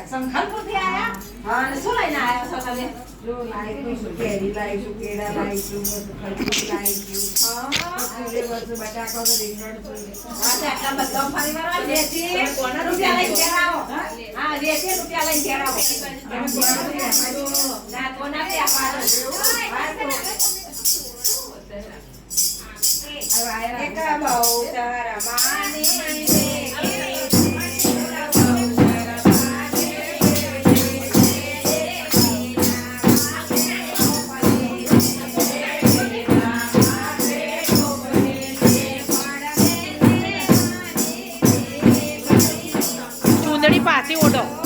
સંખલપુરથી આયા હા અને શું લઈને આયા છો તમે જો લાઈશું શું કેરી લાઈશું કેળા લાઈશું ખરબૂજ લાઈશું પૂરે વર્ષ બટાકા તો રીંગણ છે હા તે આટલા બધા ફરી વળવા દેતી કોના રૂપિયા લઈને ઘેર આવો હા દેતી રૂપિયા લઈને ઘેર આવો ના કોના તે આપાડો એક બહુ તારા માની ચૂંદડી પાછી ઓઢો